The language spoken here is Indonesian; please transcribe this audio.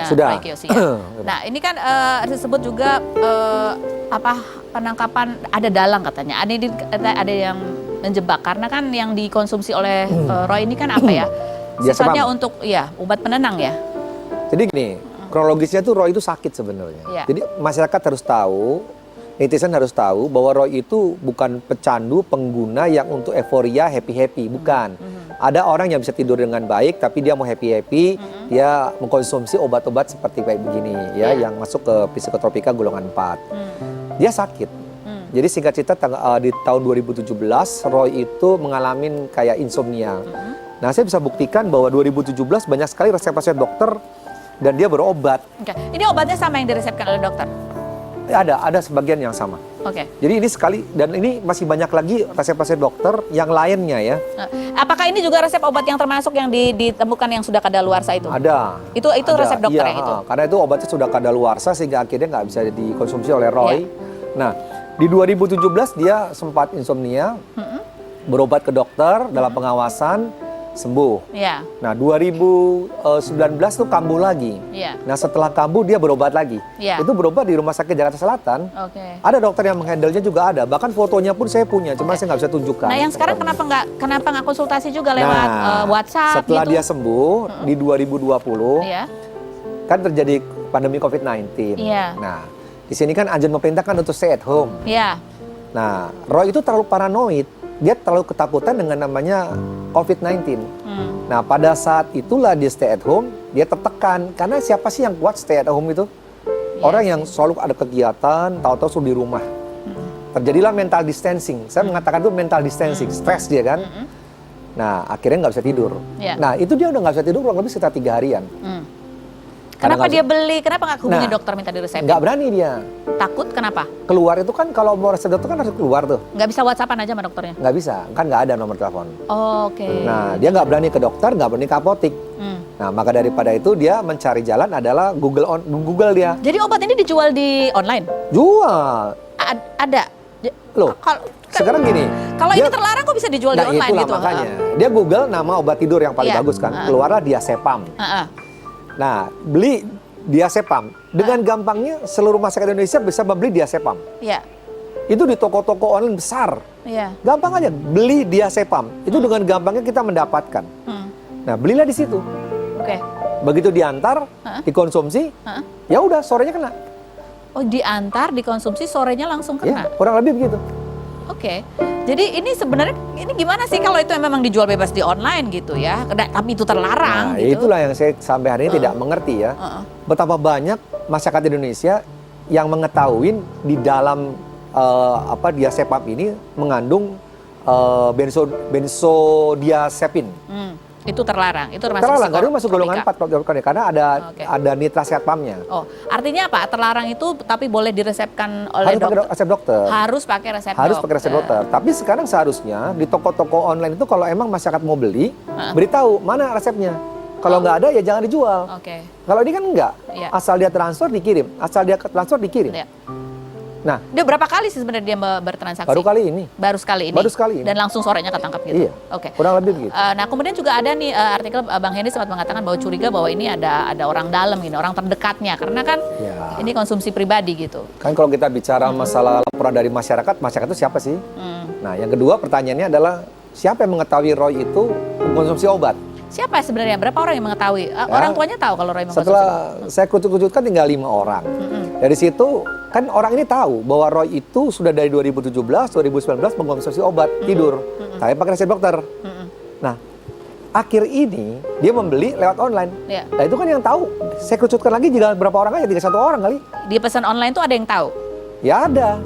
Sudah. Roy Kiyoshi. Nah, ini kan disebut juga penangkapan ada dalang katanya. Ada yang menjebak karena kan yang dikonsumsi oleh Roy ini kan apa ya? Sifatnya untuk obat penenang ya. Jadi gini, kronologisnya tuh Roy itu sakit sebenarnya. Jadi masyarakat harus tahu, netizen harus tahu bahwa Roy itu bukan pecandu pengguna yang untuk euforia happy-happy, bukan. Ada orang yang bisa tidur dengan baik tapi dia mau happy-happy, dia mengkonsumsi obat-obat seperti kayak begini ya, yang masuk ke psikotropika golongan 4. Dia sakit. Jadi singkat cerita di tahun 2017 Roy itu mengalami kayak insomnia. Nah, saya bisa buktikan bahwa 2017 banyak sekali resep-resep dokter dan dia berobat. Ini obatnya sama yang diresepkan oleh dokter? Ada sebagian yang sama. Jadi ini sekali, dan ini masih banyak lagi resep-resep dokter yang lainnya ya. Apakah ini juga resep obat yang termasuk yang ditemukan yang sudah kadaluarsa itu? Ada. Itu resep dokter yang itu? Karena itu obatnya sudah kadaluarsa sehingga akhirnya nggak bisa dikonsumsi oleh Roy. Nah, di 2017 dia sempat insomnia, berobat ke dokter dalam pengawasan, sembuh. Nah, 2019 tuh kambuh lagi. Nah, setelah kambuh dia berobat lagi. Itu berobat di Rumah Sakit Jakarta Selatan. Ada dokter yang menghandle-nya juga ada. Bahkan fotonya pun saya punya, cuma saya nggak bisa tunjukkan. Nah, yang sekarang kenapa nggak konsultasi juga lewat WhatsApp? Setelah gitu? dia sembuh di 2020, kan terjadi pandemi COVID-19. Nah, di sini kan anjuran pemerintah kan untuk stay at home. Nah, Roy itu terlalu paranoid. Dia terlalu ketakutan dengan namanya COVID-19. Nah, pada saat itulah dia stay at home, dia tertekan. Karena siapa sih yang kuat stay at home itu? Orang yang selalu ada kegiatan, tahu-tahu suruh di rumah. Terjadilah mental distancing. Saya mengatakan itu mental distancing, stres dia kan. Nah, akhirnya nggak bisa tidur. Nah, itu dia udah nggak bisa tidur kurang lebih sekitar 3 harian. Kenapa dia beli? Kenapa nggak hubungi dokter minta diresepin? Nggak berani dia. Takut kenapa? Keluar itu kan kalau mau resep dokter kan harus keluar tuh. Nggak bisa WhatsAppan aja sama dokternya? Nggak bisa, kan nggak ada nomor telepon. Nah, dia nggak berani ke dokter, nggak berani ke apotik. Nah, maka daripada itu dia mencari jalan adalah Google dia. Jadi obat ini dijual di online? Jual. Ada? Loh, sekarang gini. Kalau ini terlarang kok bisa dijual di online gitu? Makanya. Dia Google nama obat tidur yang paling bagus kan. Keluarlah Diazepam. Nah, beli Diazepam. Dengan gampangnya seluruh masyarakat Indonesia bisa membeli Diazepam. Itu di toko-toko online besar. Gampang aja, beli Diazepam. Itu dengan gampangnya kita mendapatkan. Nah, belilah di situ. Begitu diantar, dikonsumsi, ya udah sorenya kena. Oh, diantar, dikonsumsi, sorenya langsung kena? Kurang lebih begitu. Jadi ini sebenarnya ini gimana sih kalau itu memang dijual bebas di online gitu ya, tapi itu terlarang? Nah, itulah yang saya sampai hari ini tidak mengerti ya. Betapa banyak masyarakat Indonesia yang mengetahui di dalam Diazepam ini mengandung benzodiazepin. Itu terlarang, itu termasuk terlarang, karena masuk golongan 4 karena ada nitrazepamnya. Artinya apa? Terlarang itu tapi boleh diresepkan oleh dokter. Resep dokter. Harus pakai resep dokter. Harus pakai resep dokter. Tapi sekarang seharusnya di toko-toko online itu kalau emang masyarakat mau beli, beritahu mana resepnya. Kalau nggak ada ya jangan dijual. Kalau ini kan enggak. Asal dia transfer dikirim, asal dia transfer dikirim. Nah, dia berapa kali sih sebenarnya dia bertransaksi? Baru kali ini. Baru sekali ini. Dan langsung sorenya ketangkap gitu. Kurang lebih begitu. Nah, kemudian juga ada nih artikel Bang Hendy sempat mengatakan bahwa curiga bahwa ini ada orang dalam ini, orang terdekatnya, karena kan ini konsumsi pribadi gitu. Kan kalau kita bicara masalah laporan dari masyarakat itu siapa sih? Nah, yang kedua pertanyaannya adalah siapa yang mengetahui Roy itu mengkonsumsi obat? Siapa sebenarnya? Berapa orang yang mengetahui? Orang tuanya tahu kalau Roy mengkonsumsi? Setelah saya kucut-kucutkan tinggal 5 orang. Dari situ kan orang ini tahu bahwa Roy itu sudah dari 2017, 2019 mengkonsumsi obat tidur, tapi pakai resep dokter. Nah, akhir ini dia membeli lewat online. Nah, itu kan yang tahu. Saya kerucutkan lagi berapa orang aja, 31 orang kali. Di pesan online tuh ada yang tahu? Ya ada.